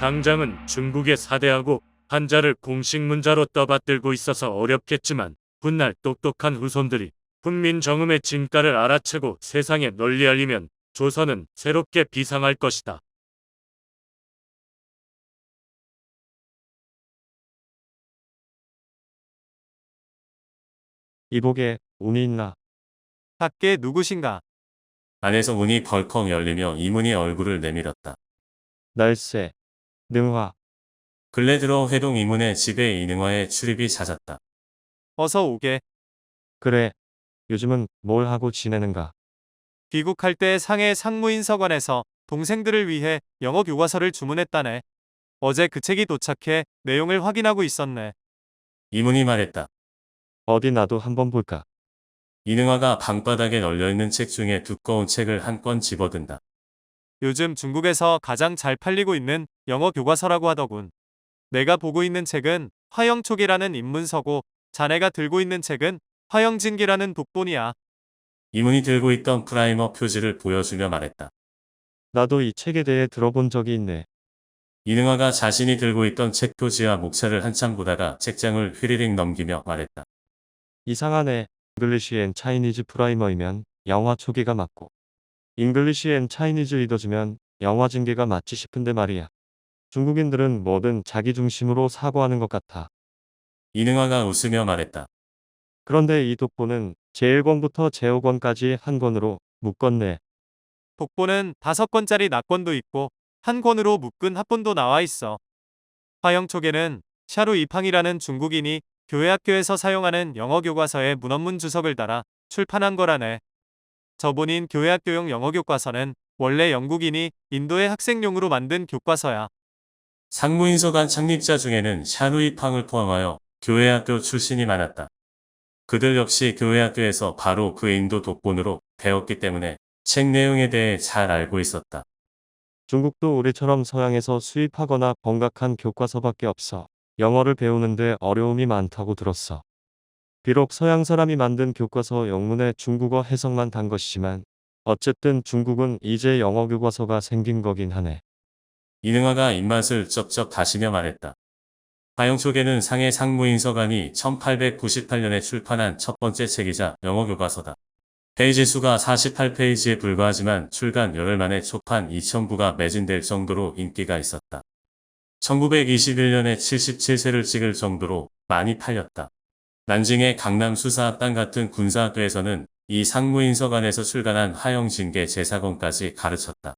당장은 중국의 사대하고 한자를 공식 문자로 떠받들고 있어서 어렵겠지만 훗날 똑똑한 후손들이 훈민 정음의 진가를 알아채고 세상에 널리 알리면 조선은 새롭게 비상할 것이다. 이복에 운이 있나? 밖에 누구신가? 안에서 문이 벌컥 열리며 이문희 얼굴을 내밀었다. 날쌔, 능화, 근래 들어 회동 이문의 집에 이능화의 출입이 잦았다. 어서 오게. 그래. 요즘은 뭘 하고 지내는가? 귀국할 때 상해 상무인서관에서 동생들을 위해 영어 교과서를 주문했다네. 어제 그 책이 도착해 내용을 확인하고 있었네. 이문희 말했다. 어디 나도 한번 볼까? 이능화가 방바닥에 널려있는 책 중에 두꺼운 책을 한 권 집어든다. 요즘 중국에서 가장 잘 팔리고 있는 영어 교과서라고 하더군. 내가 보고 있는 책은 화영촉이라는 입문서고 자네가 들고 있는 책은 화영진기라는 독본이야. 이문희 들고 있던 프라이머 표지를 보여주며 말했다. 나도 이 책에 대해 들어본 적이 있네. 이능화가 자신이 들고 있던 책 표지와 목차를 한참 보다가 책장을 휘리릭 넘기며 말했다. 이상하네. 잉글리시 앤 차이니즈 프라이머이면 영화 초기가 맞고, 잉글리시 앤 차이니즈 리더즈면 영화 징계가 맞지 싶은데 말이야. 중국인들은 뭐든 자기 중심으로 사고하는 것 같아. 이능화가 웃으며 말했다. 그런데 이 독보는 제1권부터 제5권까지 한 권으로 묶었네. 독본은 5권짜리 낙권도 있고 한 권으로 묶은 합본도 나와 있어. 화영촉에는 샤루 이팡이라는 중국인이 교회학교에서 사용하는 영어 교과서에 문헌문 주석을 달아 출판한 거라네. 저본인 교회학교용 영어 교과서는 원래 영국인이 인도의 학생용으로 만든 교과서야. 상무인서관 창립자 중에는 샤누이팡을 포함하여 교회학교 출신이 많았다. 그들 역시 교회학교에서 바로 그 인도 독본으로 배웠기 때문에 책 내용에 대해 잘 알고 있었다. 중국도 우리처럼 서양에서 수입하거나 번각한 교과서밖에 없어. 영어를 배우는데 어려움이 많다고 들었어. 비록 서양 사람이 만든 교과서 영문에 중국어 해석만 단 것이지만 어쨌든 중국은 이제 영어 교과서가 생긴 거긴 하네. 이능화가 입맛을 쩍쩍 다시며 말했다. 화영촉에는 상해 상무인서관이 1898년에 출판한 첫 번째 책이자 영어 교과서다. 페이지 수가 48페이지에 불과하지만 출간 열흘 만에 초판 2000부가 매진될 정도로 인기가 있었다. 1921년에 77세를 찍을 정도로 많이 팔렸다. 난징의 강남 수사학당 같은 군사학교에서는 이 상무인서관에서 출간한 화영징계 제사권까지 가르쳤다.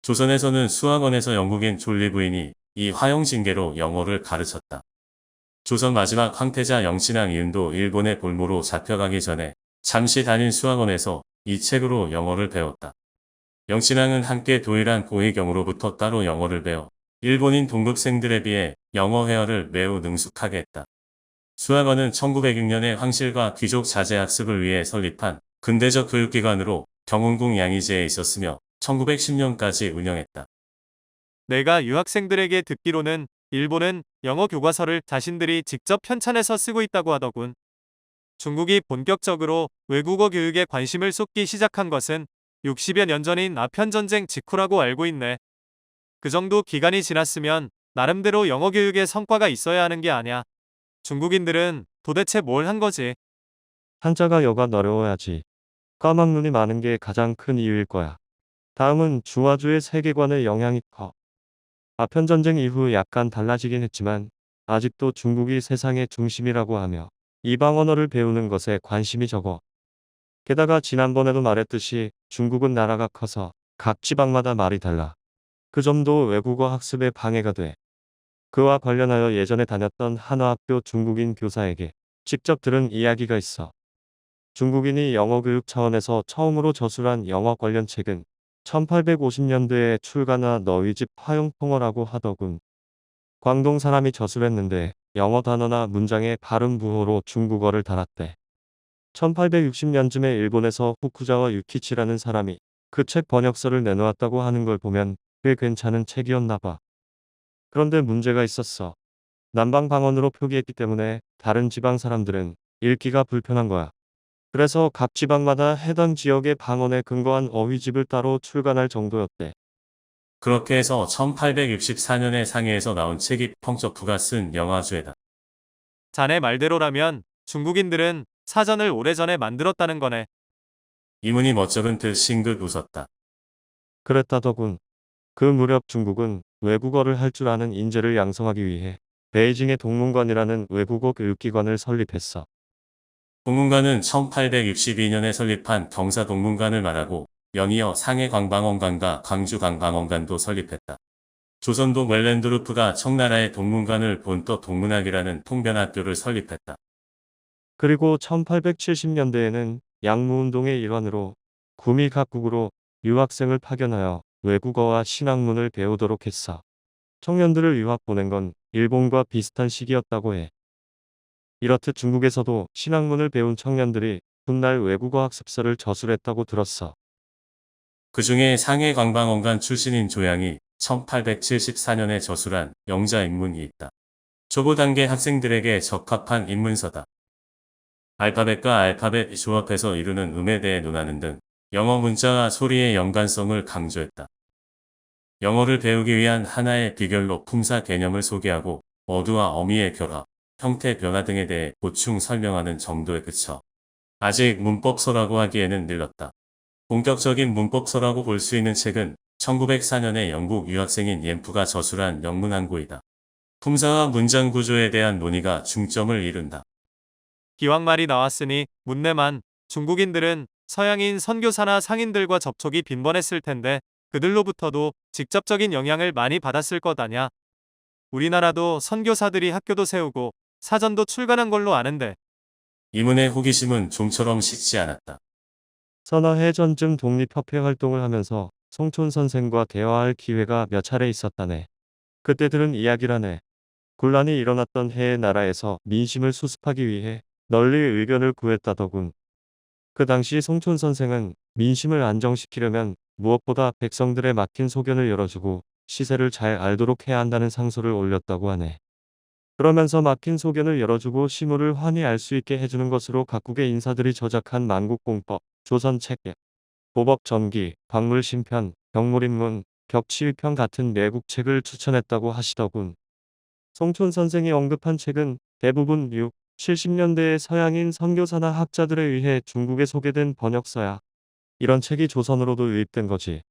조선에서는 수학원에서 영국인 존리 부인이 이 화영징계로 영어를 가르쳤다. 조선 마지막 황태자 영신왕 이은도 일본의 볼모로 잡혀가기 전에 잠시 다닌 수학원에서 이 책으로 영어를 배웠다. 영신왕은 함께 도일한 고혜경으로부터 따로 영어를 배워 일본인 동급생들에 비해 영어 회화를 매우 능숙하게 했다. 수학원은 1906년에 황실과 귀족 자제 학습을 위해 설립한 근대적 교육기관으로 경운궁 양의지에 있었으며 1910년까지 운영했다. 내가 유학생들에게 듣기로는 일본은 영어 교과서를 자신들이 직접 편찬해서 쓰고 있다고 하더군. 중국이 본격적으로 외국어 교육에 관심을 쏟기 시작한 것은 60여 년 전인 아편전쟁 직후라고 알고 있네. 그 정도 기간이 지났으면 나름대로 영어 교육에 성과가 있어야 하는 게 아냐. 중국인들은 도대체 뭘 한 거지? 한자가 여간 어려워야지. 까막눈이 많은 게 가장 큰 이유일 거야. 다음은 중화주의 세계관의 영향이 커. 아편전쟁 이후 약간 달라지긴 했지만 아직도 중국이 세상의 중심이라고 하며 이방 언어를 배우는 것에 관심이 적어. 게다가 지난번에도 말했듯이 중국은 나라가 커서 각 지방마다 말이 달라. 그 점도 외국어 학습에 방해가 돼. 그와 관련하여 예전에 다녔던 한화학교 중국인 교사에게 직접 들은 이야기가 있어. 중국인이 영어 교육 차원에서 처음으로 저술한 영어 관련 책은 1850년대에 출간한 너희 집 화용통어라고 하더군. 광동 사람이 저술했는데 영어 단어나 문장의 발음 부호로 중국어를 달았대. 1860년쯤에 일본에서 후쿠자와 유키치라는 사람이 그 책 번역서를 내놓았다고 하는 걸 보면 꽤 괜찮은 책이었나 봐. 그런데 문제가 있었어. 남방 방언으로 표기했기 때문에 다른 지방 사람들은 읽기가 불편한 거야. 그래서 각 지방마다 해당 지역의 방언에 근거한 어휘집을 따로 출간할 정도였대. 그렇게 해서 1864년에 상해에서 나온 책이 펑저프가 쓴 영화주에다. 자네 말대로라면 중국인들은 사전을 오래전에 만들었다는 거네. 이문이 멋쩍은 듯 싱긋 웃었다. 그랬다더군. 그 무렵 중국은 외국어를 할 줄 아는 인재를 양성하기 위해 베이징의 동문관이라는 외국어 교육기관을 설립했어. 동문관은 1862년에 설립한 경사동문관을 말하고 연이어 상해광방원관과 광주광방원관도 설립했다. 조선도 웰렌드루프가 청나라의 동문관을 본떠 동문학이라는 통변학교를 설립했다. 그리고 1870년대에는 양무운동의 일환으로 구미 각국으로 유학생을 파견하여 외국어와 신학문을 배우도록 했어. 청년들을 유학 보낸 건 일본과 비슷한 시기였다고 해. 이렇듯 중국에서도 신학문을 배운 청년들이 훗날 외국어 학습서를 저술했다고 들었어. 그 중에 상해광방원관 출신인 조양이 1874년에 저술한 영자인문이 있다. 초보 단계 학생들에게 적합한 인문서다. 알파벳과 알파벳 조합해서 이루는 음에 대해 논하는 등 영어 문자와 소리의 연관성을 강조했다. 영어를 배우기 위한 하나의 비결로 품사 개념을 소개하고 어두와 어미의 결합, 형태 변화 등에 대해 보충 설명하는 정도에 그쳐 아직 문법서라고 하기에는 늘렀다. 본격적인 문법서라고 볼 수 있는 책은 1904년에 영국 유학생인 옌프가 저술한 영문항고이다. 품사와 문장 구조에 대한 논의가 중점을 이룬다. 기왕 말이 나왔으니 묻네만 중국인들은 서양인 선교사나 상인들과 접촉이 빈번했을 텐데 그들로부터도 직접적인 영향을 많이 받았을 것 아냐. 우리나라도 선교사들이 학교도 세우고 사전도 출간한 걸로 아는데. 이문의 호기심은 좀처럼 식지 않았다. 서너해 전쯤 독립협회 활동을 하면서 송촌 선생과 대화할 기회가 몇 차례 있었다네. 그때 들은 이야기라네. 곤란이 일어났던 해의 나라에서 민심을 수습하기 위해 널리 의견을 구했다더군. 그 당시 송촌 선생은 민심을 안정시키려면 무엇보다 백성들의 막힌 소견을 열어주고 시세를 잘 알도록 해야 한다는 상소를 올렸다고 하네. 그러면서 막힌 소견을 열어주고 시무를 환히 알 수 있게 해주는 것으로 각국의 인사들이 저작한 만국공법, 조선책, 보법전기, 박물신편, 병물인문, 격치위편 같은 내국책을 추천했다고 하시더군. 송촌 선생이 언급한 책은 대부분 6, 70년대의 서양인 선교사나 학자들에 의해 중국에 소개된 번역서야. 이런 책이 조선으로도 유입된 거지.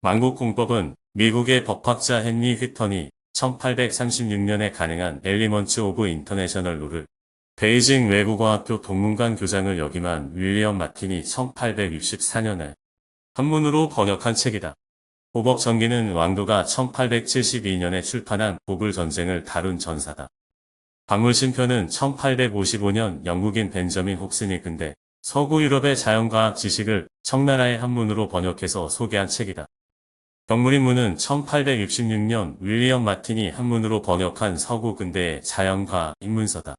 만국공법은 미국의 법학자 헨리 휘턴이 1836년에 간행한 엘리먼츠 오브 인터내셔널 룰을 베이징 외국어학교 동문관 교장을 역임한 윌리엄 마틴이 1864년에 한문으로 번역한 책이다. 보법전기는 왕도가 1872년에 출판한 보불전쟁을 다룬 전사다. 박물신편은 1855년 영국인 벤저민 홉슨이 근대 서구 유럽의 자연과학 지식을 청나라의 한문으로 번역해서 소개한 책이다. 병물인문은 1866년 윌리엄 마틴이 한문으로 번역한 서구 근대의 자연과학 인문서다.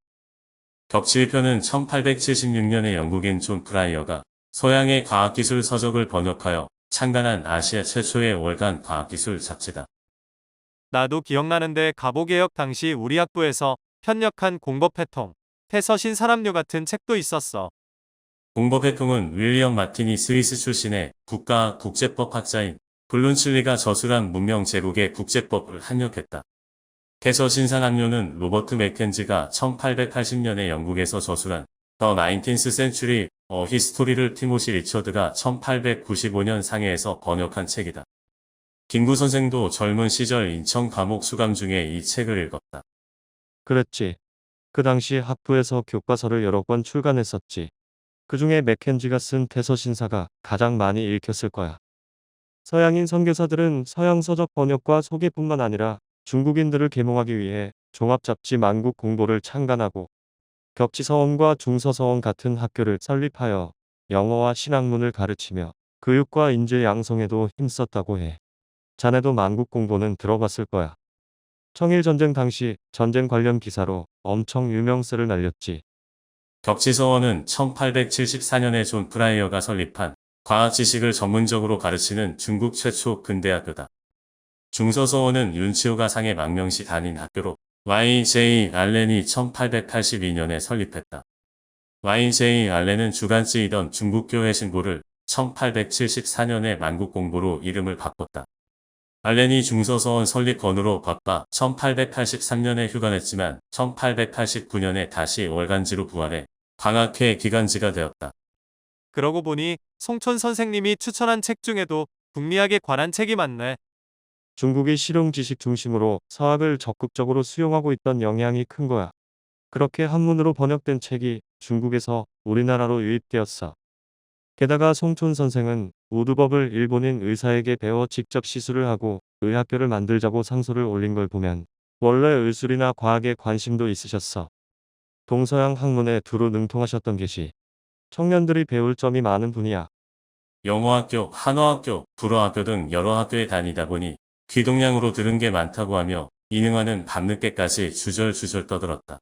격치위편은 1876년에 영국인 존 프라이어가 서양의 과학기술 서적을 번역하여 창간한 아시아 최초의 월간 과학기술 잡지다. 나도 기억나는데 가보개혁 당시 우리 학부에서 편역한 공법회통, 태서신 사람류 같은 책도 있었어. 공법회통은 윌리엄 마틴이 스위스 출신의 국가 국제법 학자인 블룬칠리가 저술한 문명 제국의 국제법을 한역했다. 태서신사람료는 로버트 맥켄지가 1880년에 영국에서 저술한 The 19th Century, A History를 티모시 리처드가 1895년 상해에서 번역한 책이다. 김구 선생도 젊은 시절 인천 감옥 수감 중에 이 책을 읽었다. 그랬지. 그 당시 학부에서 교과서를 여러 권 출간했었지. 그 중에 맥켄지가 쓴 태서신사가 가장 많이 읽혔을 거야. 서양인 선교사들은 서양 서적 번역과 소개뿐만 아니라 중국인들을 계몽하기 위해 종합잡지 만국공보를 창간하고 격치서원과 중서서원 같은 학교를 설립하여 영어와 신학문을 가르치며 교육과 인재 양성에도 힘썼다고 해. 자네도 만국공보는 들어봤을 거야. 청일전쟁 당시 전쟁 관련 기사로 엄청 유명세를 날렸지. 격치서원은 1874년에 존 프라이어가 설립한 과학 지식을 전문적으로 가르치는 중국 최초 근대학교다. 중서서원은 윤치호가 상해 망명시 다닌 학교로 Y.J. 알렌이 1882년에 설립했다. Y.J. 알렌은 주간지이던 중국교회 신보를 1874년에 만국공보로 이름을 바꿨다. 알렌이 중서서원 설립 건으로 바빠 1883년에 휴관했지만 1889년에 다시 월간지로 부활해 방학회 기간지가 되었다. 그러고 보니 송촌 선생님이 추천한 책 중에도 북리학에 관한 책이 많네. 중국이 실용 지식 중심으로 서학을 적극적으로 수용하고 있던 영향이 큰 거야. 그렇게 한문으로 번역된 책이 중국에서 우리나라로 유입되었어. 게다가 송촌 선생은 우두법을 일본인 의사에게 배워 직접 시술을 하고 의학교를 만들자고 상소를 올린 걸 보면 원래 의술이나 과학에 관심도 있으셨어. 동서양 학문에 두루 능통하셨던 계시. 청년들이 배울 점이 많은 분이야. 영어학교, 한어학교, 불어학교 등 여러 학교에 다니다 보니 귀동냥으로 들은 게 많다고 하며 이능화는 밤늦게까지 주절주절 떠들었다.